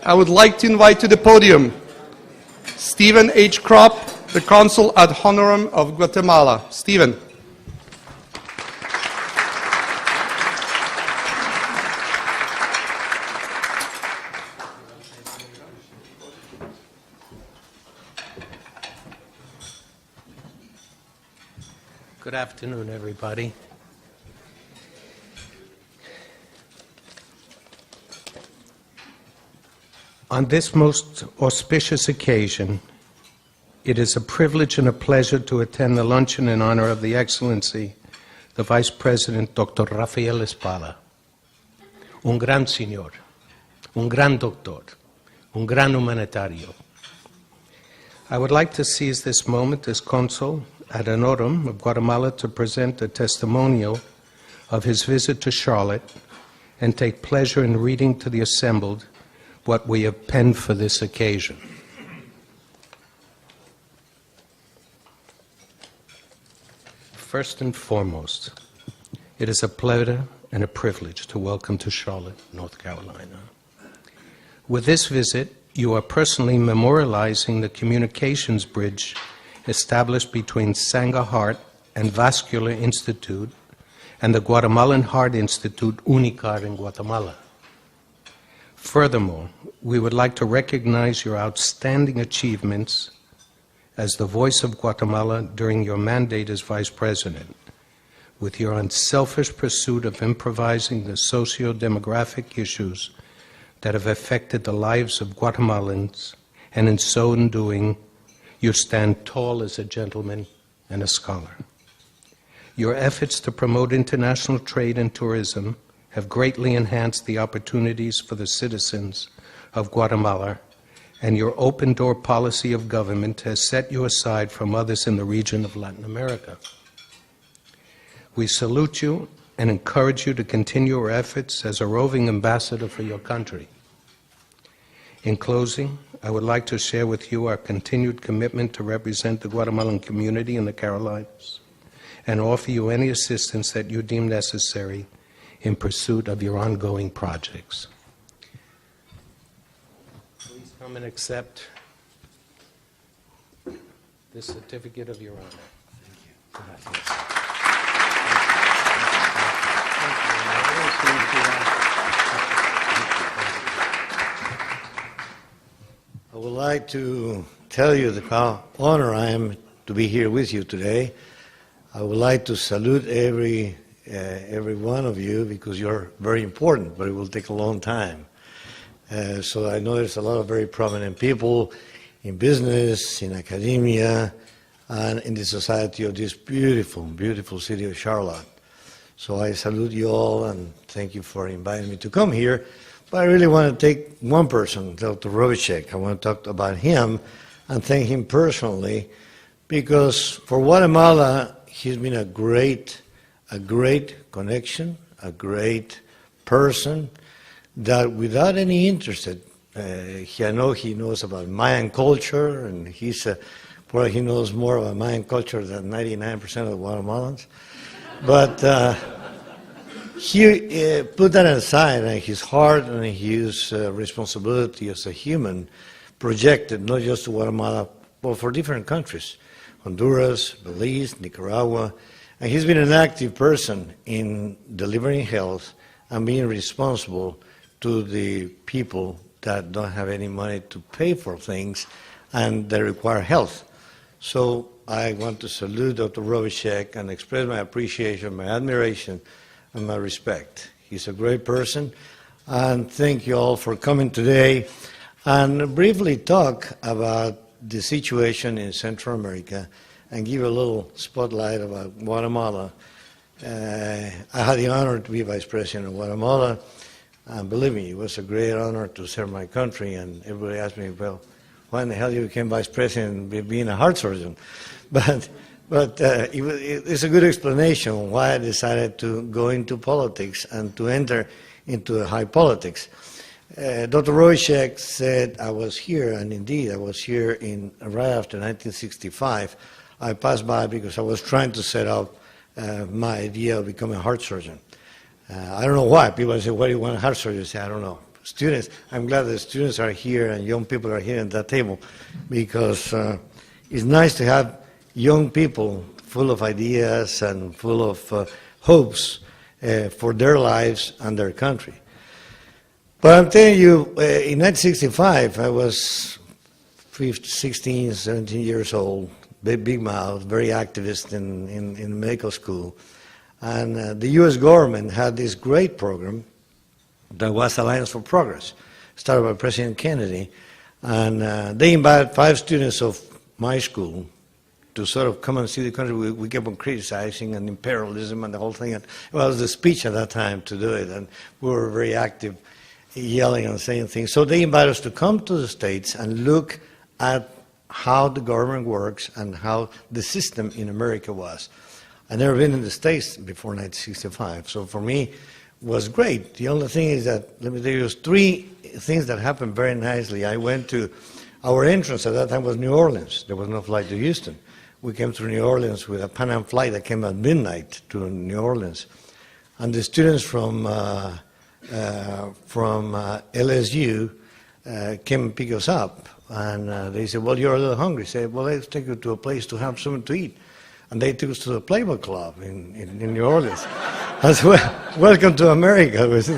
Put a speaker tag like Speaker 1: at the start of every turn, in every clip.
Speaker 1: I would like to invite to the podium Stephen H. Kropp, the Consul ad honorem of Guatemala. Stephen.
Speaker 2: Good afternoon, everybody. On this most auspicious occasion, it is a privilege and a pleasure to attend the luncheon in honor of the Excellency, the Vice President, Dr. Rafael Espada. Un gran señor, un gran doctor, un gran humanitario. I would like to seize this moment as Consul ad honorem of Guatemala to present a testimonial of his visit to Charlotte and take pleasure in reading to the assembled what we have penned for this occasion. First and foremost, it is a pleasure and a privilege to welcome to Charlotte, North Carolina. With this visit, you are personally memorializing the communications bridge established between Sanger Heart and Vascular Institute and the Guatemalan Heart Institute UNICAR in Guatemala. Furthermore, we would like to recognize your outstanding achievements as the voice of Guatemala during your mandate as Vice President, with your unselfish pursuit of improvising the socio-demographic issues that have affected the lives of Guatemalans, and in so doing, you stand tall as a gentleman and a scholar. Your efforts to promote international trade and tourism have greatly enhanced the opportunities for the citizens of Guatemala, and your open-door policy of government has set you aside from others in the region of Latin America. We salute you and encourage you to continue your efforts as a roving ambassador for your country. In closing, I would like to share with you our continued commitment to represent the Guatemalan community in the Carolinas and offer you any assistance that you deem necessary in pursuit of your ongoing projects. Please come and accept this certificate of your honor. Thank you.
Speaker 3: I would like to tell you how honored I am to be here with you today. I would like to salute every one of you because you're very important, but it will take a long time. So I know there's a lot of very prominent people in business, in academia, and in the society of this beautiful, beautiful city of Charlotte. So I salute you all and thank you for inviting me to come here. But I really want to take one person, Dr. Robicek. I want to talk about him and thank him personally because for Guatemala, he's been a great connection, a great person that without any interest, I know he knows about Mayan culture and probably he knows more about Mayan culture than 99% of the Guatemalans. But he put that aside, and his heart and his responsibility as a human projected not just to Guatemala, but for different countries, Honduras, Belize, Nicaragua, and he's been an active person in delivering health and being responsible to the people that don't have any money to pay for things and they require health. So I want to salute Dr. Robicek and express my appreciation, my admiration, and my respect. He's a great person, and thank you all for coming today and briefly talk about the situation in Central America and give a little spotlight about Guatemala. I had the honor to be Vice President of Guatemala, and believe me, it was a great honor to serve my country, and everybody asked me, well, why in the hell you became Vice President being a heart surgeon? But it's a good explanation why I decided to go into politics and to enter into high politics. Dr. Robicek said I was here, and indeed I was here right after 1965. I passed by because I was trying to set up my idea of becoming a heart surgeon. I don't know why. People say, why do you want a heart surgeon? I say, I don't know. students. I'm glad the students are here and young people are here at that table, because it's nice to have young people full of ideas and full of hopes for their lives and their country. But I'm telling you, in 1965, I was 16, 17 years old, big mouth, very activist in medical school. And the U.S. government had this great program that was Alliance for Progress, started by President Kennedy. And they invited 5 students of my school to sort of come and see the country. We kept on criticizing and imperialism and the whole thing. And it was the speech at that time to do it, and we were very active, yelling and saying things. So they invited us to come to the States and look at how the government works and how the system in America was. I'd never been in the States before 1965, so for me it was great. The only thing is that, let me tell you, 3 things that happened very nicely. I went to, our entrance at that time was New Orleans. There was no flight to Houston. We came to New Orleans with a Pan Am flight that came at midnight to New Orleans. And the students from LSU came and picked us up. And they said, well, you're a little hungry. I said, well, let's take you to a place to have something to eat. And they took us to the Playboy Club in New Orleans. I said, well, welcome to America. We said,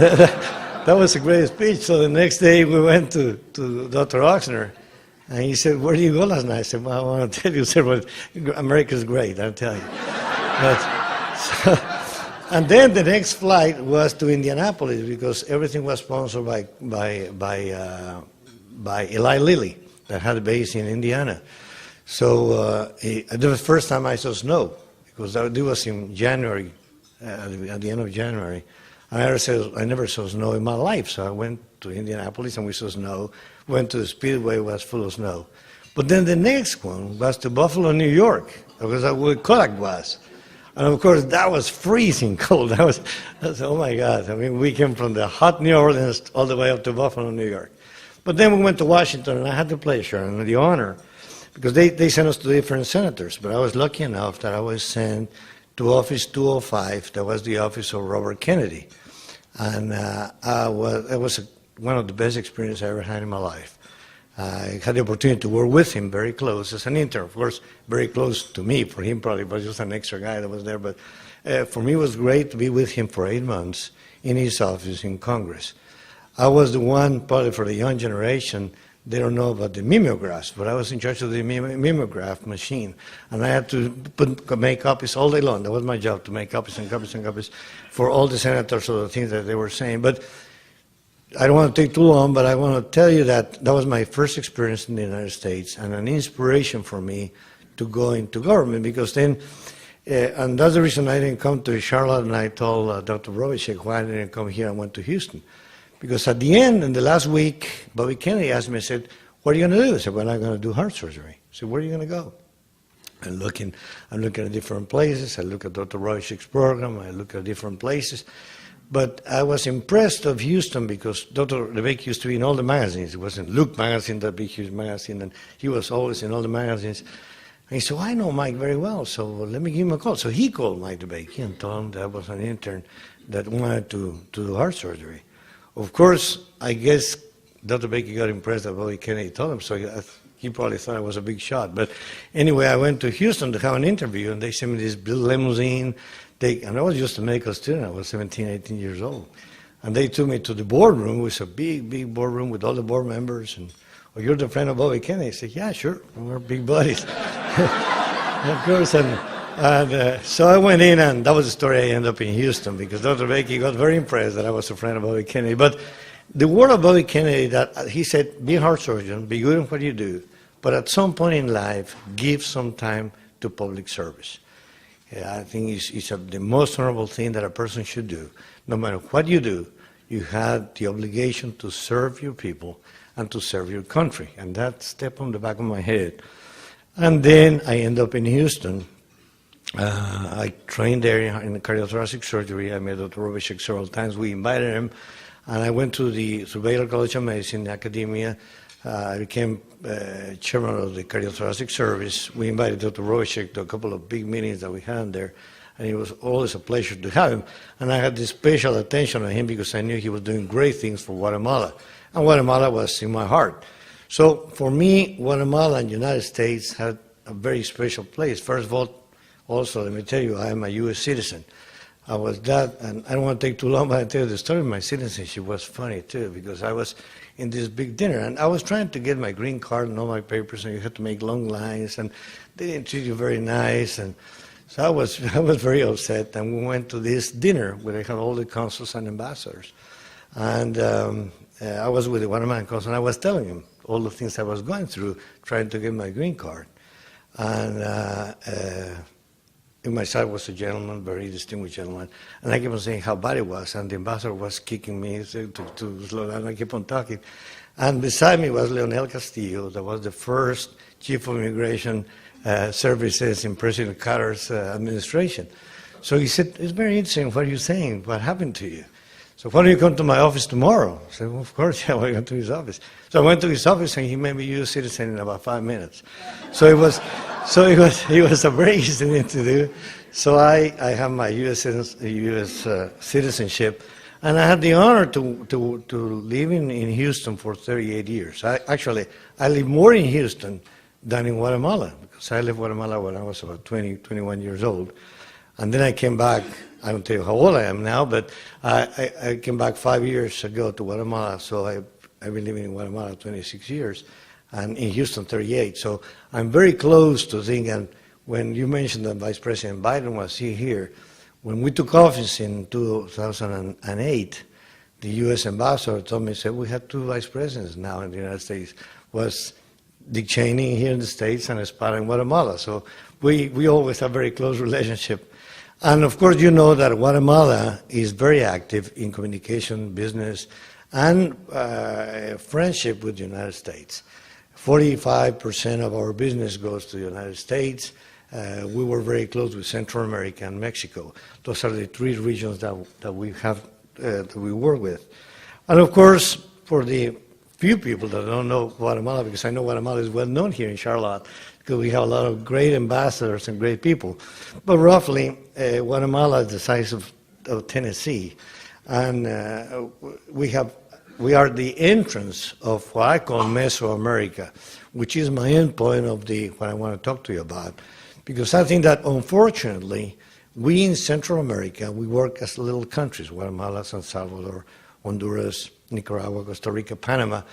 Speaker 3: that was a great speech. So the next day we went to Dr. Oxner. And he said, where did you go last night? I said, well, I want to tell you, sir, well, America's great, I'll tell you. And then the next flight was to Indianapolis, because everything was sponsored by Eli Lilly, that had a base in Indiana. So it was the first time I saw snow, because it was in January, at the end of January. And I never saw snow in my life, so I went to Indianapolis and we saw snow. Went to the Speedway, was full of snow. But then the next one was to Buffalo, New York, because that's where Kodak was. And of course, that was freezing cold. I said, oh my God. I mean, we came from the hot New Orleans all the way up to Buffalo, New York. But then we went to Washington, and I had the pleasure and the honor, because they sent us to different senators. But I was lucky enough that I was sent to Office 205, that was the office of Robert Kennedy. And it was one of the best experiences I ever had in my life. I had the opportunity to work with him very close as an intern. Of course, very close to me. For him, probably was just an extra guy that was there. But for me, it was great to be with him for 8 months in his office in Congress. I was the one, probably for the young generation, they don't know about the mimeographs, but I was in charge of the mimeograph machine. And I had to make copies all day long. That was my job, to make copies and copies and copies for all the senators of the things that they were saying. But I don't want to take too long, but I want to tell you that that was my first experience in the United States and an inspiration for me to go into government, because then, and that's the reason I didn't come to Charlotte, and I told Dr. Robichek why I didn't come here and went to Houston. Because at the end, in the last week, Bobby Kennedy asked me, I said, what are you going to do? I said, well, I'm going to do heart surgery. I said, where are you going to go? I'm looking at different places. I look at Dr. Robichek's program. I look at different places. But I was impressed of Houston because Dr. LeBake used to be in all the magazines. It wasn't Look magazine, that big, huge magazine, and he was always in all the magazines. And he said, well, I know Mike very well, so let me give him a call. So he called Mike LeBake and told him that I was an intern that wanted to do heart surgery. Of course, I guess Dr. Baker got impressed that Bobby Kennedy told him, so he probably thought I was a big shot. But anyway, I went to Houston to have an interview, and they sent me this blue limousine. And I was just a medical student. I was 17, 18 years old. And they took me to the boardroom. It was a big, big boardroom with all the board members. And, well, you're the friend of Bobby Kennedy. I said, yeah, sure. We're big buddies. Of course. So I went in, and that was the story. I ended up in Houston because Dr. Baker got very impressed that I was a friend of Bobby Kennedy. But the word of Bobby Kennedy, that he said, be a heart surgeon, be good in what you do, but at some point in life, give some time to public service. I think it's the most honorable thing that a person should do. No matter what you do, you have the obligation to serve your people and to serve your country. And that stepped on the back of my head. And then I ended up in Houston. I trained there in cardiothoracic surgery. I met Dr. Robichek several times. We invited him. And I went to the Baylor College of Medicine, academia. I became chairman of the cardiothoracic service. We invited Dr. Robichek to a couple of big meetings that we had there. and it was always a pleasure to have him. And I had this special attention on him because I knew he was doing great things for Guatemala, and Guatemala was in my heart. So for me, Guatemala and the United States had a very special place. First of all, also, let me tell you, I am a U.S. citizen. I was that, and I don't want to take too long, but I tell you the story of my citizenship was funny too, because I was in this big dinner, and I was trying to get my green card and all my papers, and you had to make long lines, and they didn't treat you very nice, and so I was very upset, and we went to this dinner where they had all the consuls and ambassadors, and I was with the Guatemalan consul, and I was telling him all the things I was going through, trying to get my green card, and in my side was a gentleman, very distinguished gentleman, and I kept on saying how bad it was, and the ambassador was kicking me to slow down. I kept on talking. And beside me was Leonel Castillo, that was the first chief of immigration services in President Carter's administration. So he said, it's very interesting what you're saying, what happened to you. So why don't you come to my office tomorrow? I said, well, of course, yeah, I went to his office. So I went to his office, and he made me U.S. citizen in about 5 minutes. So it was a very easy thing to do. So I have my U.S. citizenship, and I had the honor to live in Houston for 38 years. I lived more in Houston than in Guatemala, because I left Guatemala when I was about 20, 21 years old. And then I came back. I don't tell you how old I am now, but I came back 5 years ago to Guatemala, so I've been living in Guatemala 26 years, and in Houston 38. So I'm very close to things, and when you mentioned that Vice President Biden was here, when we took office in 2008, the U.S. ambassador told me, said, we have 2 vice presidents now in the United States. Was Dick Cheney here in the States and Espada in Guatemala. So we always have a very close relationship. And of course, you know that Guatemala is very active in communication, business, and friendship with the United States. 45% of our business goes to the United States. We were very close with Central America and Mexico. Those are the 3 regions that we have that we work with. And of course, for the few people that don't know Guatemala, because I know Guatemala is well known here in Charlotte, because we have a lot of great ambassadors and great people. But roughly, Guatemala is the size of Tennessee, and we are the entrance of what I call Mesoamerica, which is my end point of what I want to talk to you about. Because I think that, unfortunately, we in Central America, we work as little countries, Guatemala, San Salvador, Honduras, Nicaragua, Costa Rica, Panama,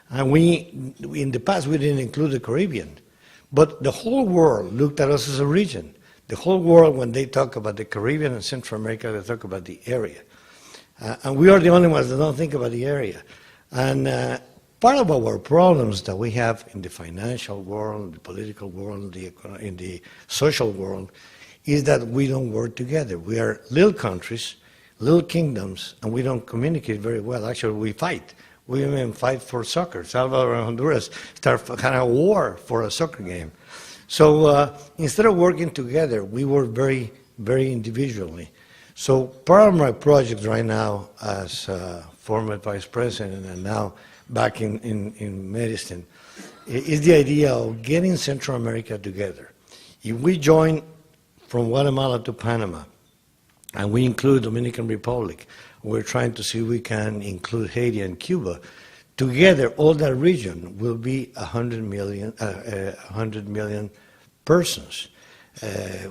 Speaker 3: and in the past, we didn't include the Caribbean. But the whole world looked at us as a region. The whole world, when they talk about the Caribbean and Central America, they talk about the area. And we are the only ones that don't think about the area. And part of our problems that we have in the financial world, the political world, in the social world, is that we don't work together. We are little countries, little kingdoms, and we don't communicate very well. Actually, we fight. We even fight for soccer. Salvador and Honduras start kind of a war for a soccer game. So instead of working together, we work very, very individually. So part of my project right now as former vice president and now back in medicine is the idea of getting Central America together. If we join from Guatemala to Panama, and we include Dominican Republic, we're trying to see if we can include Haiti and Cuba. Together, all that region will be 100 million persons.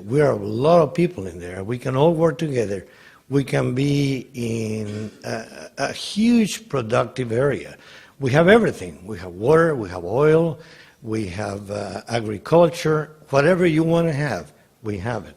Speaker 3: We are a lot of people in there. We can all work together. We can be in a huge productive area. We have everything. We have water, we have oil, we have agriculture. Whatever you want to have, we have it.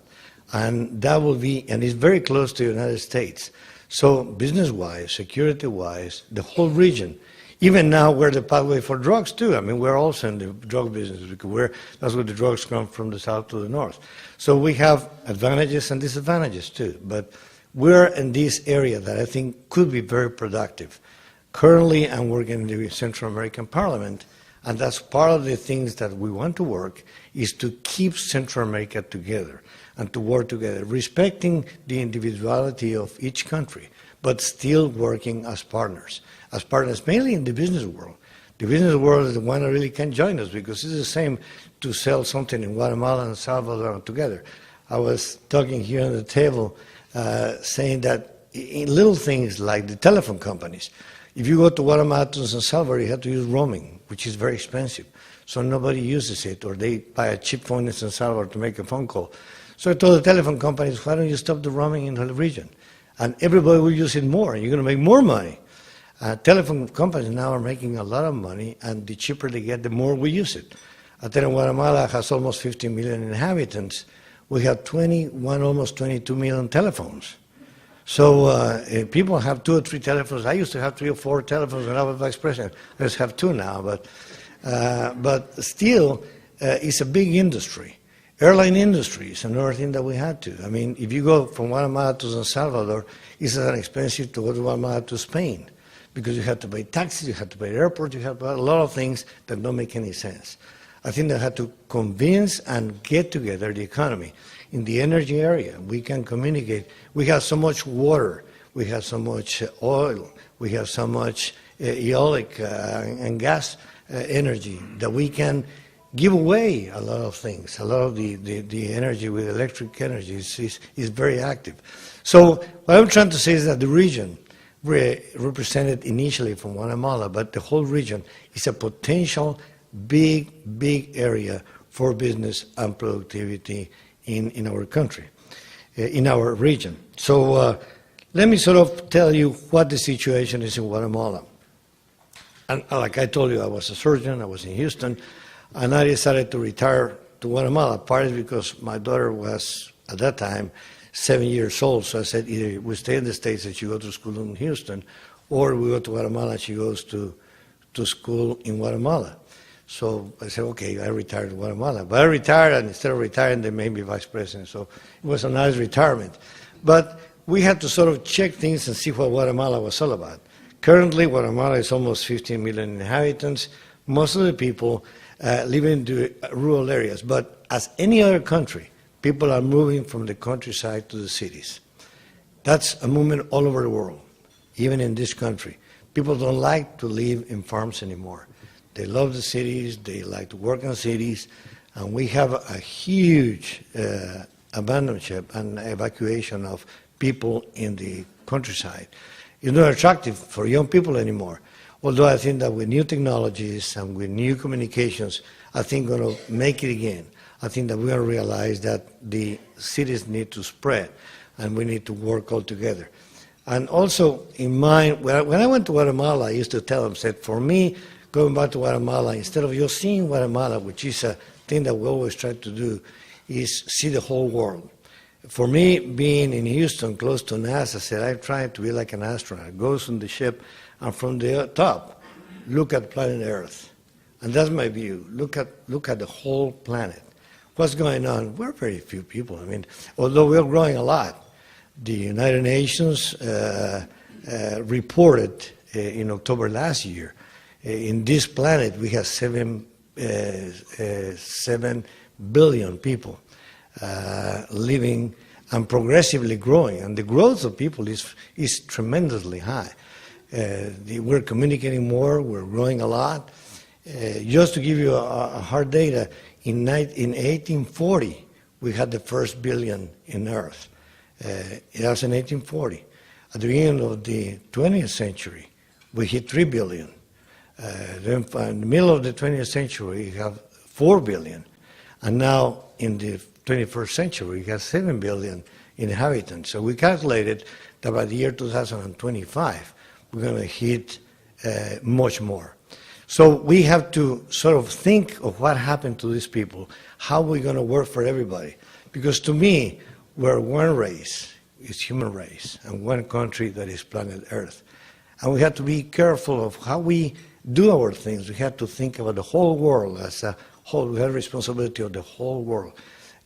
Speaker 3: And that will be, and it's very close to the United States. So business-wise, security-wise, the whole region, even now we're the pathway for drugs too. I mean, we're also in the drug business because that's where the drugs come from the south to the north. So we have advantages and disadvantages too. But we're in this area that I think could be very productive. Currently, I'm working in the Central American Parliament, and that's part of the things that we want to work is to keep Central America together and to work together, respecting the individuality of each country, but still working as partners mainly in the business world. The business world is the one that really can join us because it's the same to sell something in Guatemala and Salvador together. I was talking here on the table, saying that in little things like the telephone companies, if you go to Guatemala to San Salvador, you have to use roaming, which is very expensive. So nobody uses it, or they buy a cheap phone in San Salvador to make a phone call. So I told the telephone companies, why don't you stop the roaming in the region? And everybody will use it more, and you're going to make more money. Telephone companies now are making a lot of money, and the cheaper they get, the more we use it. Guatemala has almost 50 million inhabitants. We have 21, almost 22 million telephones. So people have 2 or 3 telephones. I used to have 3 or 4 telephones when I was vice president. I just have 2 now, but still, it's a big industry. Airline industry is another thing that we had to. I mean, if you go from Guatemala to San Salvador, it's as expensive to go to Guatemala to Spain, because you have to pay taxes, you have to pay airport, you have to pay a lot of things that don't make any sense. I think they had to convince and get together the economy. In the energy area, we can communicate. We have so much water, we have so much oil, we have so much eolic and gas energy that we can give away a lot of things. A lot of the energy with electric energy is very active. So what I'm trying to say is that the region, represented initially from Guatemala, but the whole region is a potential big area for business and productivity in our country, in our region. So let me sort of tell you what the situation is in Guatemala. And like I told you, I was a surgeon, I was in Houston, and I decided to retire to Guatemala, partly because my daughter was, at that time, 7 years old. So I said, either we stay in the States and she goes to school in Houston, or we go to Guatemala and she goes to school in Guatemala. So I said, okay, I retired to Guatemala. But I retired, and instead of retiring, they made me vice president. So it was a nice retirement. But we had to sort of check things and see what Guatemala was all about. Currently, Guatemala is almost 15 million inhabitants. Most of the people live in the rural areas. But as any other country, people are moving from the countryside to the cities. That's a movement all over the world, even in this country. People don't like to live in farms anymore. They love the cities, they like to work in cities, and we have a huge abandonment and evacuation of people in the countryside. It's not attractive for young people anymore. Although I think that with new technologies and with new communications, I think we're going to make it again. I think that we're going to realize that the cities need to spread, and we need to work all together. And also, in mind, when I went to Guatemala, I used to tell them, said, for me, going back to Guatemala, instead of just seeing Guatemala, which is a thing that we always try to do, is see the whole world. For me, being in Houston, close to NASA, said, I try to be like an astronaut. Goes on the ship, and from the top, look at planet Earth. And that's my view. Look at the whole planet. What's going on? We're very few people. I mean, although we're growing a lot. The United Nations reported in October last year, in this planet we have 7 billion people living and progressively growing. And the growth of people is tremendously high. We're communicating more, we're growing a lot. Just to give you a hard data, in 1840, we had the first billion in Earth. It was in 1840. At the beginning of the 20th century, we hit 3 billion. Then in the middle of the 20th century, we have 4 billion. And now, in the 21st century, we have 7 billion inhabitants. So we calculated that by the year 2025, we're going to hit much more. So we have to sort of think of what happened to these people, how we're going to work for everybody. Because to me, we're one race, it's human race, and one country that is planet Earth. And we have to be careful of how we do our things. We have to think about the whole world as a whole. We have responsibility of the whole world.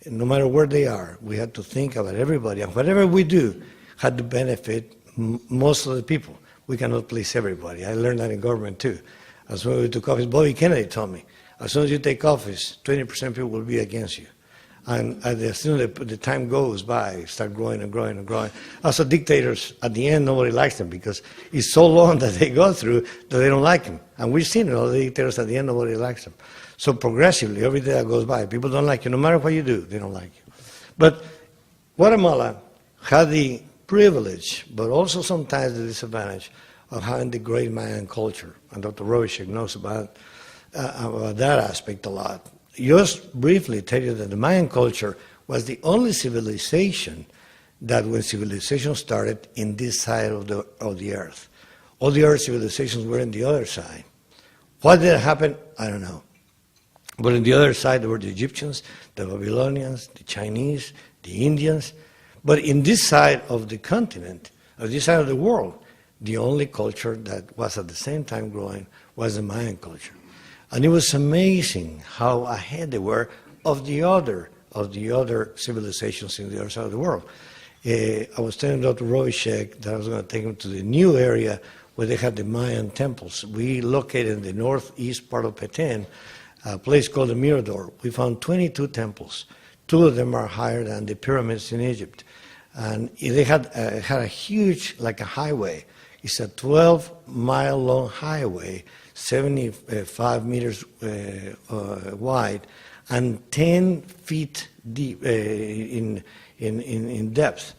Speaker 3: No matter where they are, we have to think about everybody. And whatever we do had to benefit most of the people. We cannot please everybody. I learned that in government too. As soon as we took office, Bobby Kennedy told me, as soon as you take office, 20% of people will be against you. And as soon as the time goes by, start growing and growing and growing. Also, dictators, at the end, nobody likes them because it's so long that they go through that they don't like them. And we've seen it, all the dictators, at the end, nobody likes them. So progressively, every day that goes by, people don't like you. No matter what you do, they don't like you. But Guatemala had the privilege, but also sometimes the disadvantage, of having the great Mayan culture. And Dr. Rovicek knows about that aspect a lot. Just briefly tell you that the Mayan culture was the only civilization that when civilization started in this side of the earth. All the other civilizations were in the other side. Why did it happen? I don't know. But on the other side, there were the Egyptians, the Babylonians, the Chinese, the Indians. But in this side of the continent, or this side of the world, the only culture that was at the same time growing was the Mayan culture. And it was amazing how ahead they were of the other civilizations in the other side of the world. I was telling Dr. Rovicek that I was going to take him to the new area where they had the Mayan temples. We located in the northeast part of Petén, a place called the Mirador. We found 22 temples. 2 of them are higher than the pyramids in Egypt. And they had a huge, like a highway. It's a 12-mile-long highway, 75 meters wide, and 10 feet deep in depth.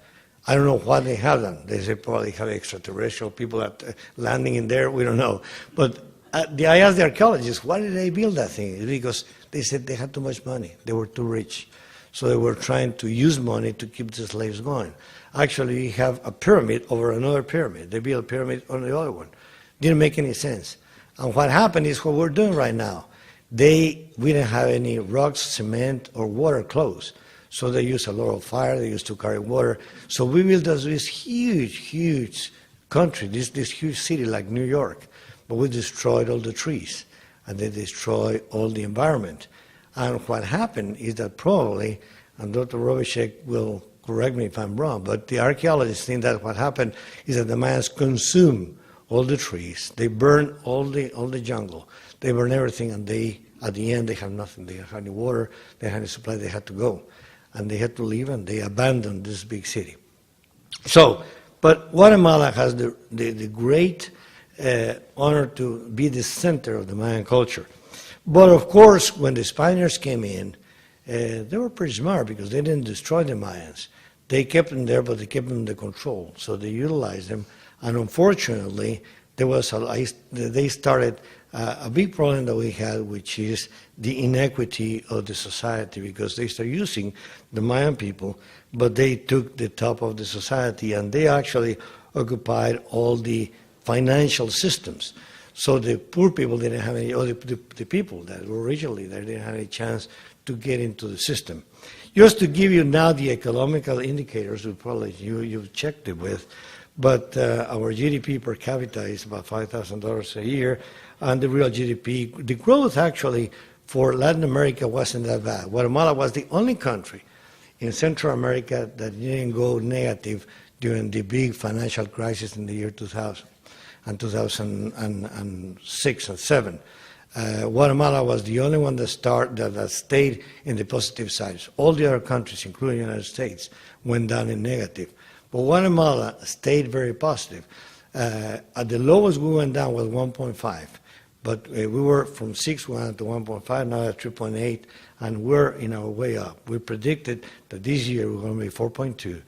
Speaker 3: I don't know why they have them. They say probably have extraterrestrial people that landing in there. We don't know. But I asked the archaeologists, why did they build that thing? Because they said they had too much money. They were too rich. So they were trying to use money to keep the slaves going. Actually, we have a pyramid over another pyramid. They built a pyramid on the other one. Didn't make any sense. And what happened is what we're doing right now. We didn't have any rocks, cement, or water close. So they used a lot of fire. They used to carry water. So we built this huge, huge country, this huge city like New York. But we destroyed all the trees, and they destroyed all the environment. And what happened is that probably, and Dr. Rovicek will correct me if I'm wrong, but the archaeologists think that what happened is that the Mayans consumed all the trees, they burned all the jungle, they burned everything, and at the end they have nothing. They have any water, they had any supply, they had to go. And they had to leave, and they abandoned this big city. So, but Guatemala has the great honor to be the center of the Mayan culture. But of course, when the Spaniards came in, they were pretty smart because they didn't destroy the Mayans. They kept them there, but they kept them under control. So they utilized them. And unfortunately, they started a big problem that we had, which is the inequity of the society, because they started using the Mayan people, but they took the top of the society, and they actually occupied all the financial systems. So the poor people didn't have any, or the people that were originally there didn't have any chance to get into the system. Just to give you now the economical indicators, probably you've checked it with, but our GDP per capita is about $5,000 a year, and the real GDP, the growth actually for Latin America wasn't that bad. Guatemala was the only country in Central America that didn't go negative during the big financial crisis in the year 2000 and 2006 and 7. Guatemala was the only one that stayed in the positive side. All the other countries, including the United States, went down in negative. But Guatemala stayed very positive. At the lowest we went down was 1.5. But we were from 6 we went to 1.5, now at 3.8, and we're in our way up. We predicted that this year we're going to be 4.2.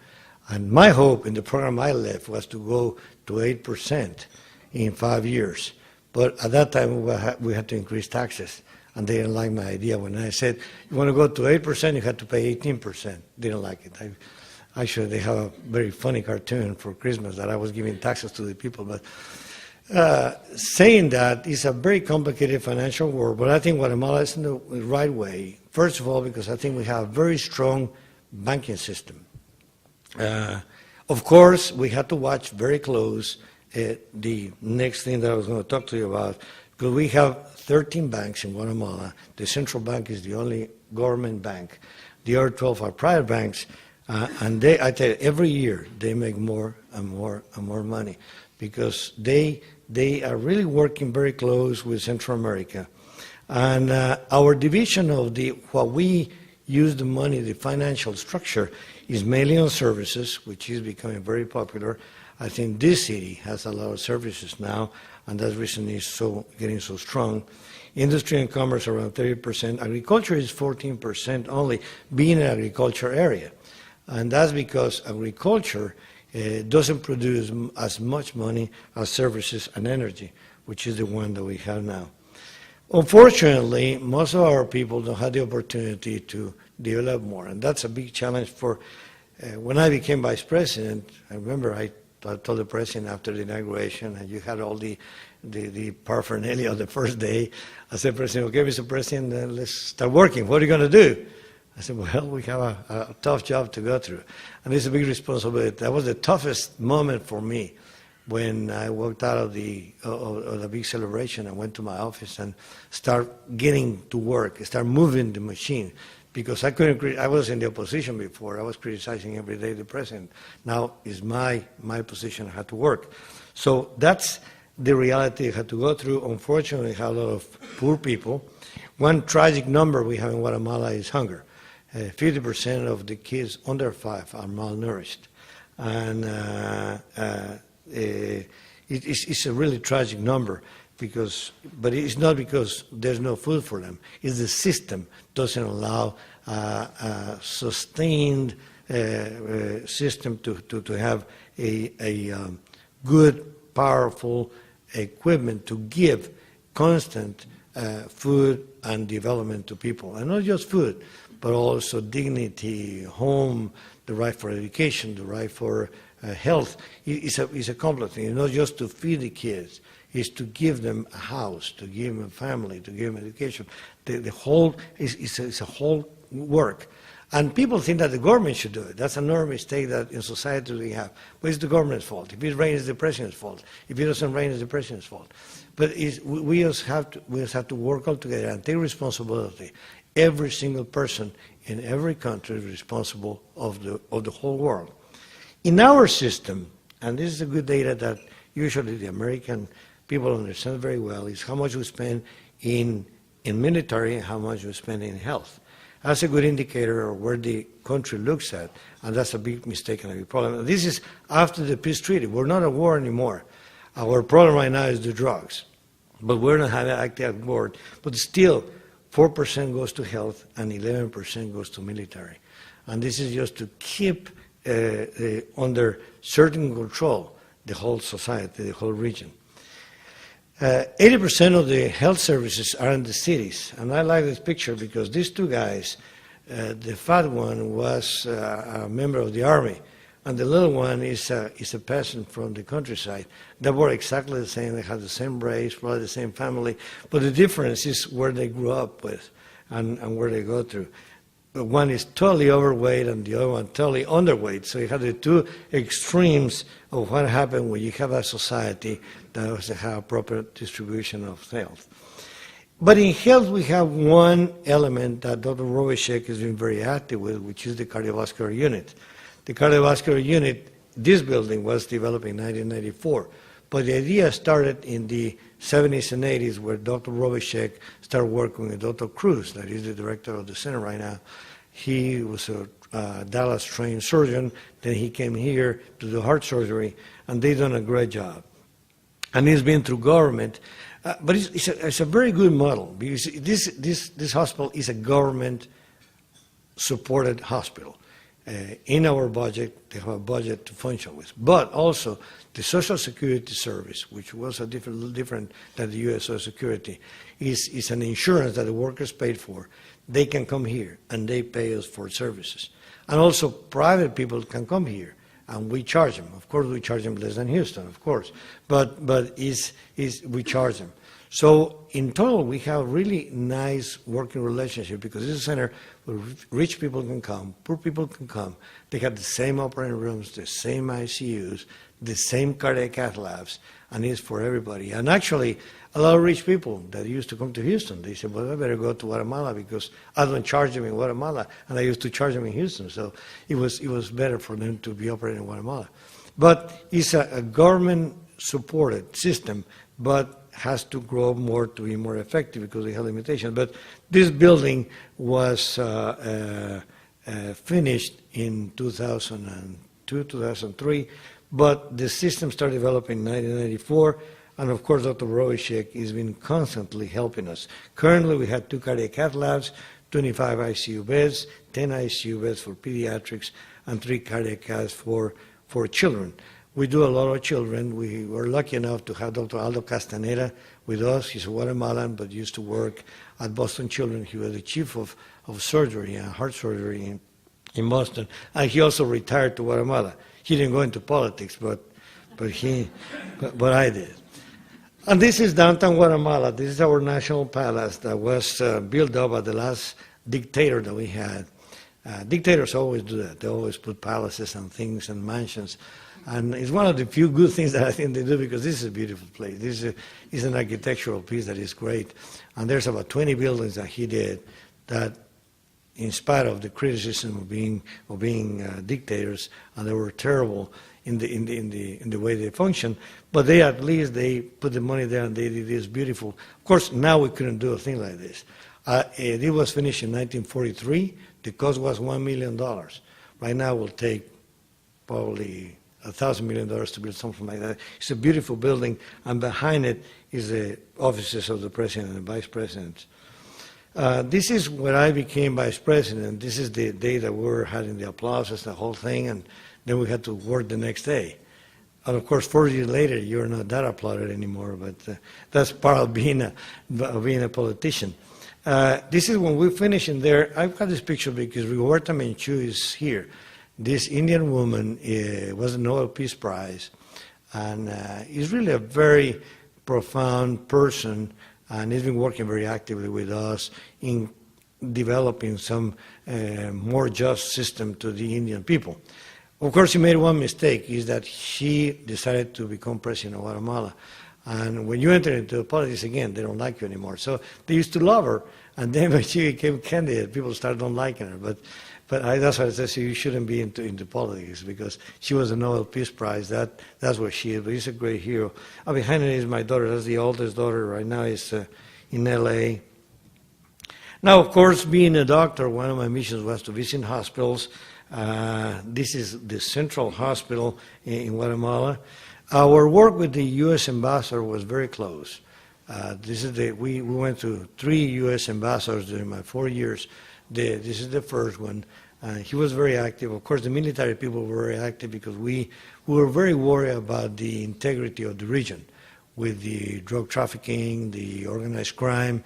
Speaker 3: And my hope in the program I left was to go to 8% in 5 years. But at that time, we had to increase taxes, and they didn't like my idea. When I said, you want to go to 8%, you had to pay 18%. They didn't like it. Actually, they have a very funny cartoon for Christmas that I was giving taxes to the people. But saying that, it's a very complicated financial world, but I think Guatemala is in the right way. First of all, because I think we have a very strong banking system. Of course, we had to watch very close the next thing that I was going to talk to you about, because we have 13 banks in Guatemala. The central bank is the only government bank. The other 12 are private banks, and I tell you, every year they make more and more and more money, because they are really working very close with Central America. And our division of what we use the money, the financial structure, is mainly on services, which is becoming very popular. I think this city has a lot of services now, and that reason is getting so strong. Industry and commerce around 30%. Agriculture is 14% only, being an agriculture area. And that's because agriculture doesn't produce as much money as services and energy, which is the one that we have now. Unfortunately, most of our people don't have the opportunity to develop more, and that's a big challenge for, when I became vice president, I remember I told the president after the inauguration, and you had all the paraphernalia the first day, I said, President, okay, Mr. President, let's start working. What are you going to do? I said, well, we have a tough job to go through, and it's a big responsibility. That was the toughest moment for me when I walked out of the big celebration. I went to my office and start getting to work, start moving the machine, because I couldn't. I was in the opposition before. I was criticizing every day the president. Now it's my position. I had to work. So that's the reality I had to go through. Unfortunately, I have a lot of poor people. One tragic number we have in Guatemala is hunger. 50% of the kids under 5 are malnourished, and it's a really tragic number. But it's not because there's no food for them. It's the system doesn't allow a sustained system to have a good, powerful equipment to give constant food and development to people. And not just food, but also dignity, home, the right for education, the right for health. It's a complex thing. It's not just to feed the kids. Is to give them a house, to give them a family, to give them education. The whole is a whole work. And people think that the government should do it. That's an enormous mistake that in society we have. But it's the government's fault. If it rains, it's the president's fault. If it doesn't rain, it's the president's fault. But we just have to work all together and take responsibility. Every single person in every country is responsible of the whole world. In our system, and this is a good data that usually the American people understand very well, is how much we spend in military and how much we spend in health. That's a good indicator of where the country looks at, and that's a big mistake and a big problem. This is after the peace treaty. We're not at war anymore. Our problem right now is the drugs, but we're not active at war. But still, 4% goes to health and 11% goes to military. And this is just to keep under certain control the whole society, the whole region. 80% of the health services are in the cities, and I like this picture because these two guys, the fat one was a member of the army, and the little one is a peasant from the countryside. They were exactly the same. They had the same race, probably the same family, but the difference is where they grew up with and where they go through. One is totally overweight and the other one totally underweight. So you have the two extremes of what happened when you have a society that doesn't have a proper distribution of health. But in health, we have one element that Dr. Robichek has been very active with, which is the cardiovascular unit. The cardiovascular unit, this building was developed in 1994. But the idea started in the 70s and 80s, where Dr. Robichek started working with Dr. Cruz, that is the director of the center right now. He was a Dallas-trained surgeon. Then he came here to do heart surgery, and they've done a great job. And it's been through government. But it's a very good model, because this hospital is a government-supported hospital. In our budget, they have a budget to function with. But also, the Social Security Service, which was a little different than the U.S. Social Security, is an insurance that the workers paid for. They can come here, and they pay us for services. And also, private people can come here, and we charge them. Of course, we charge them less than Houston, of course. But we charge them. So in total, we have a really nice working relationship, because this is a center where rich people can come, poor people can come. They have the same operating rooms, the same ICUs, the same cardiac cath labs, and it's for everybody. And actually, a lot of rich people that used to come to Houston, they said, well, I better go to Guatemala because I don't charge them in Guatemala, and I used to charge them in Houston. So it was better for them to be operating in Guatemala. But it's a government-supported system, but has to grow more to be more effective because they have limitations. But this building was finished in 2002, 2003, but the system started developing in 1994, and of course Dr. Robichek has been constantly helping us. Currently we have 2 cardiac cath labs, 25 ICU beds, 10 ICU beds for pediatrics, and 3 cardiac caths for children. We do a lot of children. We were lucky enough to have Dr. Aldo Castaneda with us. He's a Guatemalan, but used to work at Boston Children. He was the chief of surgery, heart surgery in Boston. And he also retired to Guatemala. He didn't go into politics, but I did. And this is downtown Guatemala. This is our national palace that was built up by the last dictator that we had. Dictators always do that. They always put palaces and things and mansions. And it's one of the few good things that I think they do, because this is a beautiful place. This is an architectural piece that is great. And there's about 20 buildings that he did that, in spite of the criticism of being dictators, and they were terrible in the way they function, but they at least they put the money there and they did this beautiful. Of course, now we couldn't do a thing like this. It was finished in 1943. The cost was $1 million. Right now, it will take probably $1,000 million to build something like that. It's a beautiful building, and behind it is the offices of the president and vice presidents. This is when I became vice president. This is the day that we were having the applauses, the whole thing, and then we had to work the next day. And of course, 4 years later, you're not that applauded anymore, but that's part of being a politician. This is when we finish in there. I've got this picture because Rigoberta Menchú is here. This Indian woman was a Nobel Peace Prize, and is really a very profound person, and he's been working very actively with us in developing some more just system to the Indian people. Of course, she made one mistake, is that she decided to become president of Guatemala. And when you enter into politics again, they don't like you anymore. So they used to love her, and then when she became candidate, people started not liking her. But that's why I said you shouldn't be into politics, because she was a Nobel Peace Prize. That's what she is. But she's a great hero. Behind her is my daughter. That's the oldest daughter right now. Is in L.A. Now, of course, being a doctor, one of my missions was to visit hospitals. This is the Central Hospital in Guatemala. Our work with the U.S. ambassador was very close. We went to 3 U.S. ambassadors during my 4 years. This is the first one. He was very active. Of course, the military people were very active because we were very worried about the integrity of the region. With the drug trafficking, the organized crime,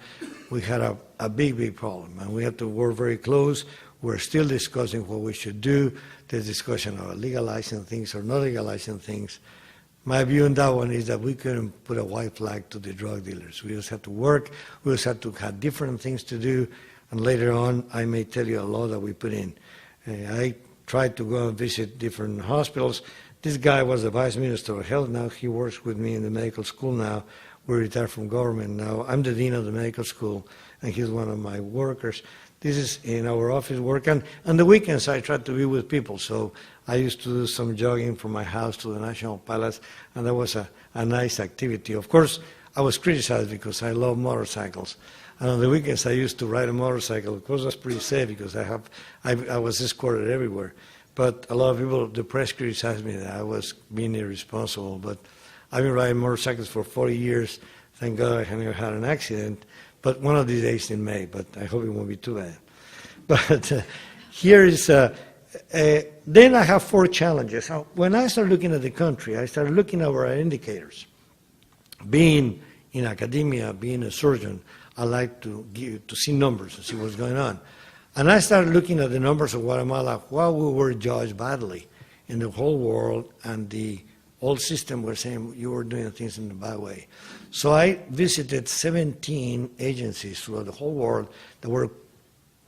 Speaker 3: we had a big problem, and we had to work very close. We're still discussing what we should do. There's discussion about legalizing things or not legalizing things. My view on that one is that we couldn't put a white flag to the drug dealers. We just had to work. We just had to have different things to do. And later on, I may tell you a lot that we put in. I tried to go and visit different hospitals. This guy was the Vice Minister of Health. Now he works with me in the medical school now. We retired from government now. I'm the Dean of the medical school, and he's one of my workers. This is in our office work. And on the weekends, I try to be with people. So I used to do some jogging from my house to the National Palace, and that was a nice activity. Of course, I was criticized because I love motorcycles. And on the weekends, I used to ride a motorcycle. Of course, that's pretty safe because I was escorted everywhere. But a lot of people, the press criticized me that I was being irresponsible. But I've been riding motorcycles for 40 years. Thank God I never had an accident. But one of these days in May, but I hope it won't be too bad. But here is, then I have 4 challenges. When I started looking at the country, I started looking at our indicators. Being in academia, being a surgeon, I like to see numbers and see what's going on. And I started looking at the numbers of Guatemala while we were judged badly in the whole world, and the old system was saying you were doing things in a bad way. So I visited 17 agencies throughout the whole world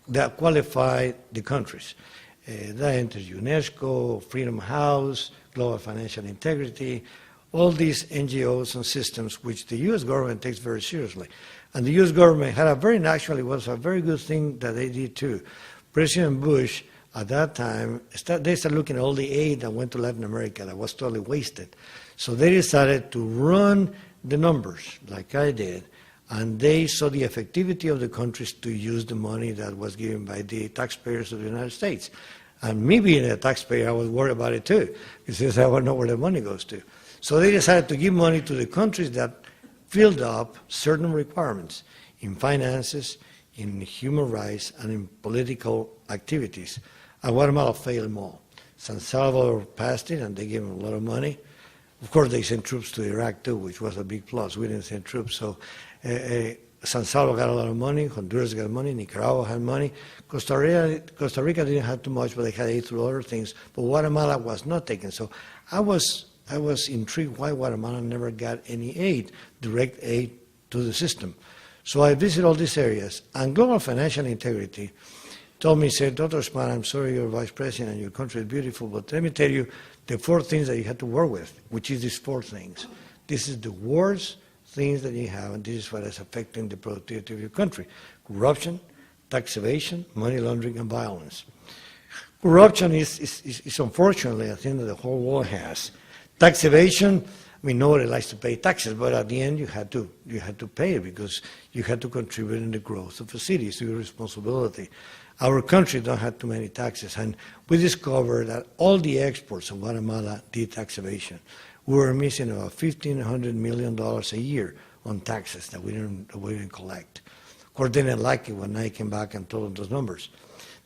Speaker 3: that qualified the countries. That enters UNESCO, Freedom House, Global Financial Integrity, all these NGOs and systems which the U.S. government takes very seriously. And the U.S. government had it was a very good thing that they did too. President Bush, at that time, they started looking at all the aid that went to Latin America that was totally wasted. So they decided to run the numbers, like I did, and they saw the effectivity of the countries to use the money that was given by the taxpayers of the United States. And me being a taxpayer, I was worried about it too, because I want to know where the money goes to. So they decided to give money to the countries that filled up certain requirements in finances, in human rights, and in political activities. And Guatemala failed them all. San Salvador passed it, and they gave them a lot of money. Of course, they sent troops to Iraq too, which was a big plus. We didn't send troops, so San Salvador got a lot of money, Honduras got money, Nicaragua had money. Costa Rica didn't have too much, but they had aid through other things. But Guatemala was not taken. So I was intrigued why Guatemala never got any aid, direct aid to the system. So I visited all these areas, and Global Financial Integrity told me, said, Dr. Espada, I'm sorry you're vice president and your country is beautiful, but let me tell you the 4 things that you have to work with, which is these 4 things. This is the worst things that you have, and this is what is affecting the productivity of your country. Corruption, tax evasion, money laundering, and violence. Corruption is unfortunately a thing that the whole world has. Tax evasion, I mean, nobody likes to pay taxes, but at the end you had to pay it because you had to contribute in the growth of a city. It's your responsibility. Our country don't have too many taxes, and we discovered that all the exports of Guatemala did tax evasion. We were missing about $1,500 million a year on taxes that we didn't collect. Of course, they didn't like it when I came back and told them those numbers.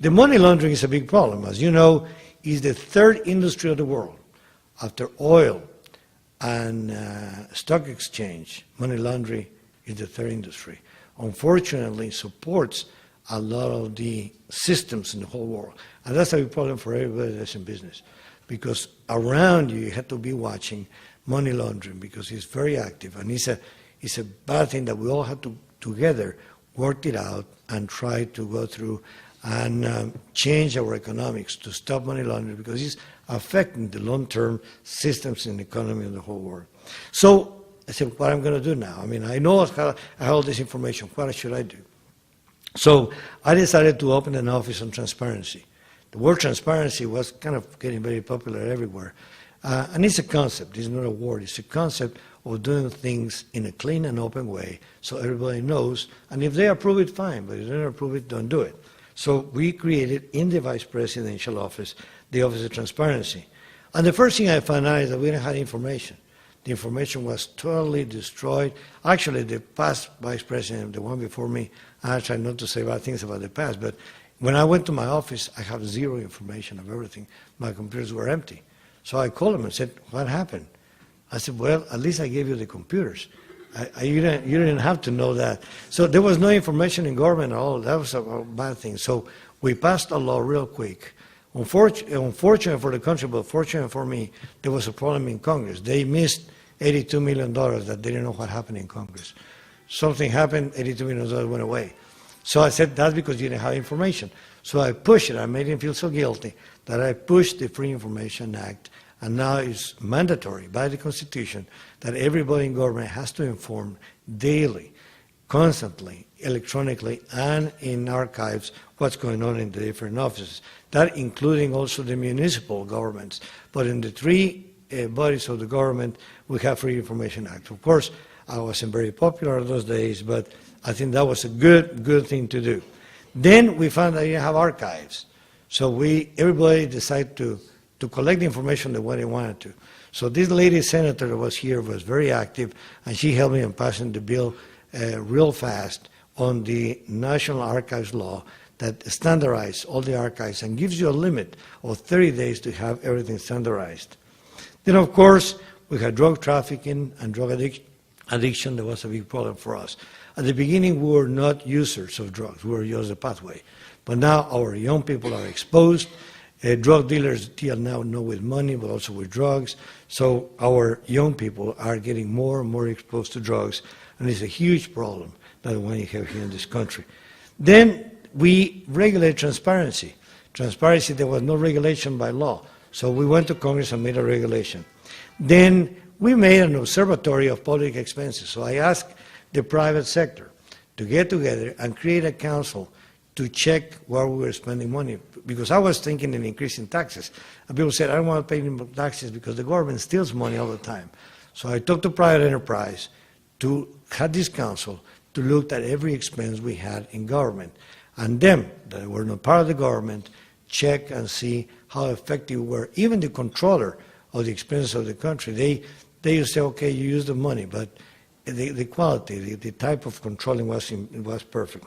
Speaker 3: The money laundering is a big problem. As you know, it's the 3rd industry of the world. After oil and stock exchange, money laundering is the 3rd industry. Unfortunately, it supports a lot of the systems in the whole world. And that's a big problem for everybody that's in business. Because around you have to be watching money laundering because it's very active. And it's a bad thing that we all have to together work it out and try to go through and change our economics to stop money laundering because it's affecting the long-term systems in the economy of the whole world. So I said, what I'm going to do now? I mean, I know I have all this information. What should I do? So I decided to open an office on transparency. The word transparency was kind of getting very popular everywhere. And it's a concept. It's not a word. It's a concept of doing things in a clean and open way so everybody knows. And if they approve it, fine. But if they don't approve it, don't do it. So we created in the vice presidential office, the Office of Transparency. And the first thing I found out is that we didn't have information. The information was totally destroyed. Actually, the past vice president, the one before me, I try not to say bad things about the past, but when I went to my office, I have 0 information of everything. My computers were empty. So I called him and said, what happened? I said, well, at least I gave you the computers. You didn't have to know that. So there was no information in government at all. That was a bad thing. So we passed a law real quick. Unfortunate for the country, but fortunate for me, there was a problem in Congress. They missed $82 million that they didn't know what happened in Congress. Something happened, $82 million went away. So I said, that's because you didn't have information. So I pushed it. I made him feel so guilty that I pushed the Free Information Act, and now it's mandatory by the Constitution that everybody in government has to inform daily, constantly, electronically, and in archives what's going on in the different offices. That including also the municipal governments. But in the 3 bodies of the government, we have Free Information Act. Of course, I wasn't very popular those days, but I think that was a good thing to do. Then we found that you have archives. So everybody decided to collect the information the way they wanted to. So this lady senator that was here was very active, and she helped me in passing the bill real fast on the National Archives law that standardizes all the archives and gives you a limit of 30 days to have everything standardized. Then, of course, we had drug trafficking and drug addiction. That was a big problem for us. At the beginning, we were not users of drugs. We were just a pathway. But now our young people are exposed. Drug dealers deal now not with money, but also with drugs. So our young people are getting more and more exposed to drugs, and it's a huge problem that the one you have here in this country. Then we regulate transparency. Transparency, there was no regulation by law. So we went to Congress and made a regulation. Then we made an observatory of public expenses. So I asked the private sector to get together and create a council to check where we were spending money. Because I was thinking in increasing taxes. And people said, I don't want to pay any taxes because the government steals money all the time. So I talked to private enterprise to have this council to look at every expense we had in government. And them, that were not part of the government, check and see how effective we were. Even the controller of the expenses of the country, they used to say, okay, you use the money, but the quality, the type of controlling was perfect.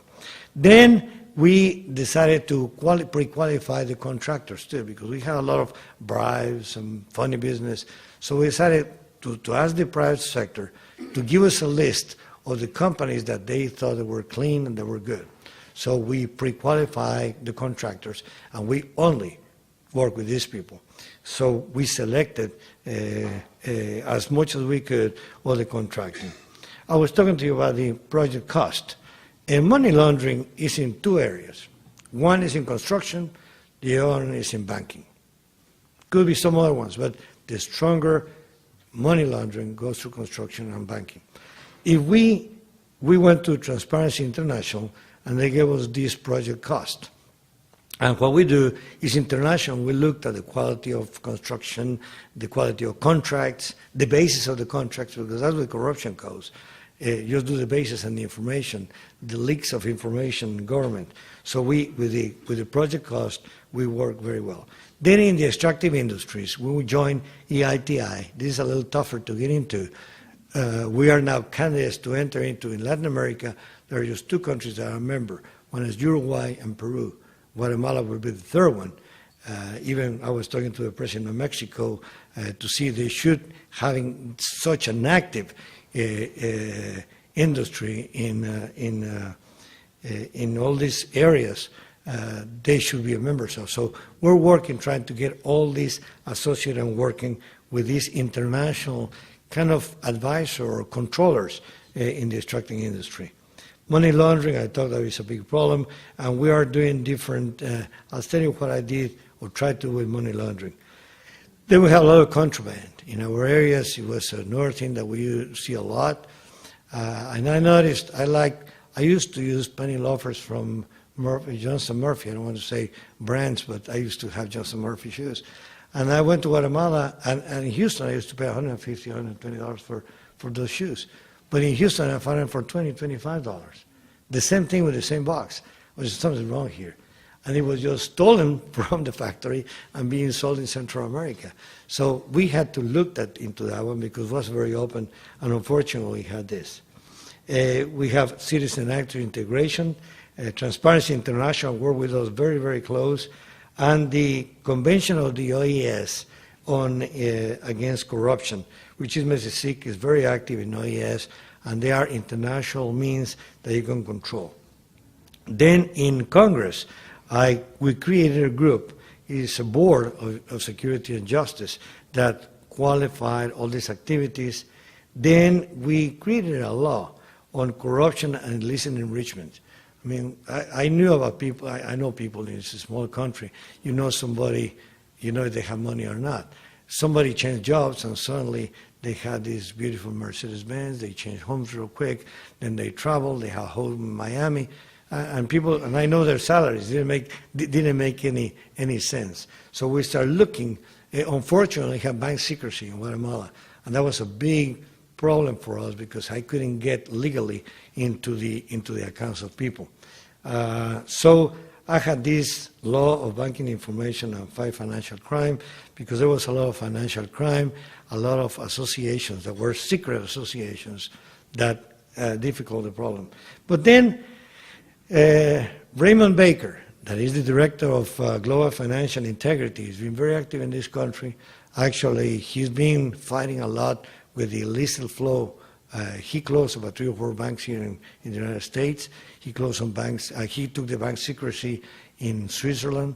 Speaker 3: Then we decided to pre-qualify the contractors too, because we had a lot of bribes and funny business. So we decided to ask the private sector to give us a list of the companies that they thought that were clean and that were good. So we pre-qualify the contractors, and we only work with these people. So we selected as much as we could all the contracting. I was talking to you about the project cost. And money laundering is in two areas. One is in construction, the other one is in banking. Could be some other ones, but the stronger money laundering goes through construction and banking. If we went to Transparency International, and they gave us this project cost. And what we do is international. We looked at the quality of construction, the quality of contracts, the basis of the contracts, because that's where corruption goes. Just do the basis and the information, the leaks of information in government. So with the project cost, we work very well. Then in the extractive industries, when we join EITI, this is a little tougher to get into. We are now candidates to enter into, in Latin America, there are just two countries that are a member. One is Uruguay and Peru. Guatemala will be the third one. Even I was talking to the president of Mexico to see they should, having such an active industry in all these areas, they should be a member. So we're working, trying to get all these associated and working with these international kind of advisor or controllers in the extracting industry. Money laundering, I thought that is a big problem, and we are doing different, I'll tell you what I did or tried to do with money laundering. Then we have a lot of contraband. In our areas, it was another thing that we see a lot. And I noticed, I used to use penny loafers from Johnson Murphy. I don't want to say brands, but I used to have Johnson Murphy shoes. And I went to Guatemala, and in Houston, I used to pay $150, $120 for those shoes. But in Houston, I found them for $20, $25. The same thing with the same box. There's something wrong here. And it was just stolen from the factory and being sold in Central America. So we had to look into that one because it was very open, and unfortunately we had this. We have citizen actor integration, Transparency International work with us very, very close, and the Convention of the OES on against corruption, which is Mexico is very active in OES, and they are international means that you can control. Then in Congress, we created a group. It's a board of security and justice that qualified all these activities. Then we created a law on corruption and illicit enrichment. I mean, I knew about people, I know people in this small country. You know somebody, you know if they have money or not. Somebody changed jobs and suddenly they had this beautiful Mercedes-Benz, they changed homes real quick, then they traveled, they have a home in Miami, and people, and I know their salaries didn't make any sense. So we started looking. Unfortunately, we have bank secrecy in Guatemala, and that was a big problem for us because I couldn't get legally into the accounts of people. So I had this law of banking information and fight financial crime because there was a lot of financial crime, a lot of associations that were secret associations that difficult the problem. But then Raymond Baker, that is the director of Global Financial Integrity, has been very active in this country. Actually, he's been fighting a lot with the illicit flow. He closed about 3 or 4 banks here in the United States. He closed some banks. He took the bank secrecy in Switzerland.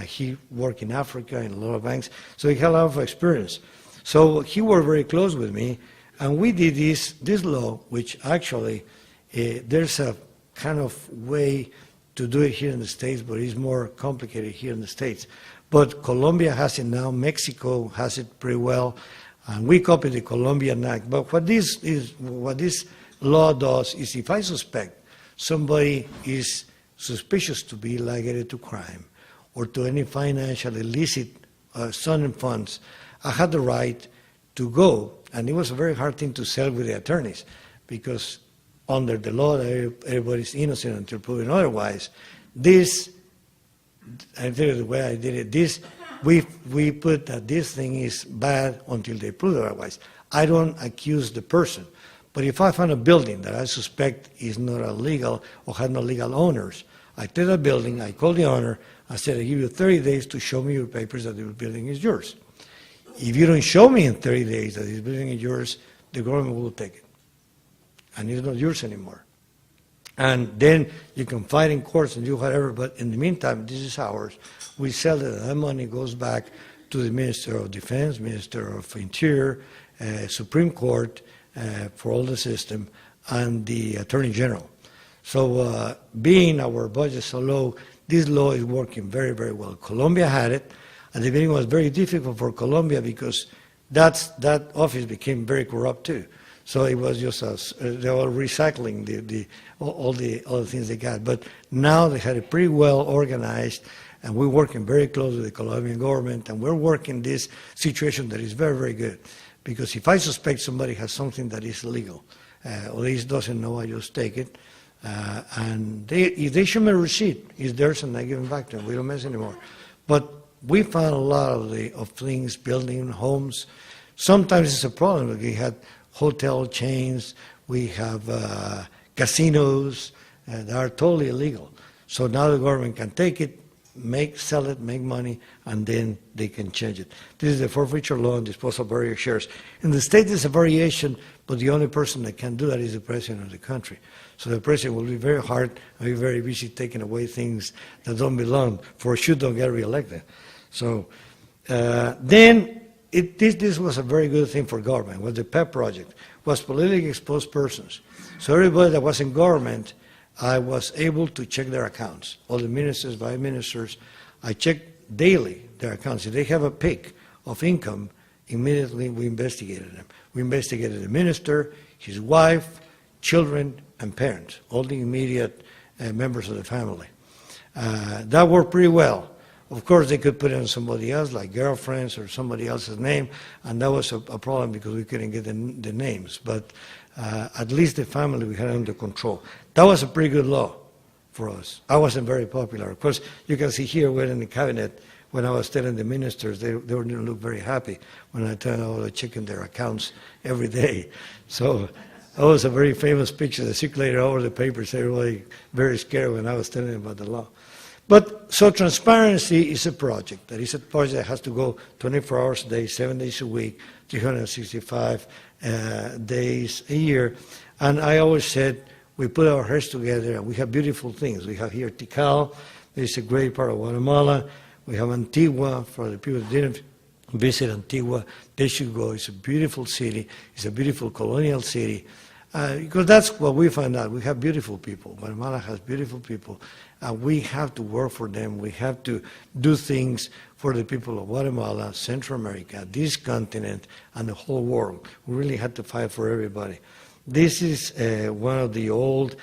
Speaker 3: He worked in Africa in a lot of banks. So he had a lot of experience. So he worked very close with me, and we did this law, which actually there's a kind of way to do it here in the States, but it's more complicated here in the States. But Colombia has it now. Mexico has it pretty well. And we copied the Colombian Act. But what this law does is if I suspect somebody is suspicious to be ligated to crime or to any financial illicit stolen funds, I had the right to go. And it was a very hard thing to sell with the attorneys because under the law, everybody's innocent until proven otherwise. This, I tell you the way I did it, we put that this thing is bad until they prove otherwise. I don't accuse the person. But if I find a building that I suspect is not illegal or had no legal owners, I did a building, I called the owner, I said, I give you 30 days to show me your papers that the building is yours. If you don't show me in 30 days that this building is yours, the government will take it. And it's not yours anymore. And then you can fight in courts and do whatever, but in the meantime, this is ours. We sell it, and that money goes back to the Minister of Defense, Minister of Interior, Supreme Court, for all the system, and the Attorney General. So being our budget so low, this law is working very, very well. Colombia had it. At the beginning, it was very difficult for Colombia because that office became very corrupt too. So it was just they were recycling all the other things they got. But now they had it pretty well organized, and we're working very close with the Colombian government, and we're working this situation that is very, very good. Because if I suspect somebody has something that is illegal, or they doesn't know, I just take it. And if they show me a receipt, it's theirs, and I give them back to them. We don't mess anymore. But we found a lot of things, building homes. Sometimes it's a problem. We had hotel chains, we have casinos that are totally illegal. So now the government can take it, sell it, make money, and then they can change it. This is the forfeiture law and disposal of various shares. In the state, there's a variation, but the only person that can do that is the president of the country. So the president will be very hard and be very busy taking away things that don't belong, for sure don't get reelected. So then this was a very good thing for government. Was the PEP project, was politically exposed persons. So everybody that was in government, I was able to check their accounts. All the ministers, vice ministers, I check daily their accounts. If they have a peak of income, immediately we investigated them. We investigated the minister, his wife, children, and parents, all the immediate members of the family. That worked pretty well. Of course, they could put it on somebody else, like girlfriends or somebody else's name, and that was a problem because we couldn't get the names. But at least the family we had under control. That was a pretty good law for us. I wasn't very popular. Of course, you can see here we're in the cabinet. When I was telling the ministers, they didn't look very happy when I tell them I was checking their accounts every day. So that was a very famous picture that circulated all over the papers. Everybody very scared when I was telling them about the law. But so transparency is a project. That is a project that has to go 24 hours a day, 7 days a week, 365 days a year. And I always said, we put our heads together and we have beautiful things. We have here Tikal, it's a great part of Guatemala. We have Antigua, for the people that didn't visit Antigua, they should go. It's a beautiful city. It's a beautiful colonial city. Because that's what we find out. We have beautiful people. Guatemala has beautiful people. We have to work for them. We have to do things for the people of Guatemala, Central America, this continent, and the whole world. We really had to fight for everybody. This is one of the old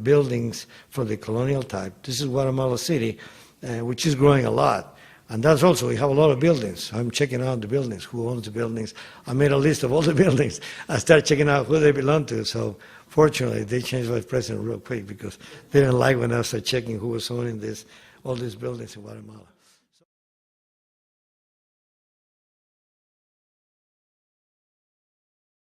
Speaker 3: buildings from the colonial type. This is Guatemala City, which is growing a lot. And that's also, we have a lot of buildings. I'm checking out the buildings, who owns the buildings. I made a list of all the buildings. I started checking out who they belong to. So fortunately, they changed vice president real quick because they didn't like when I started checking who was owning all these buildings in Guatemala.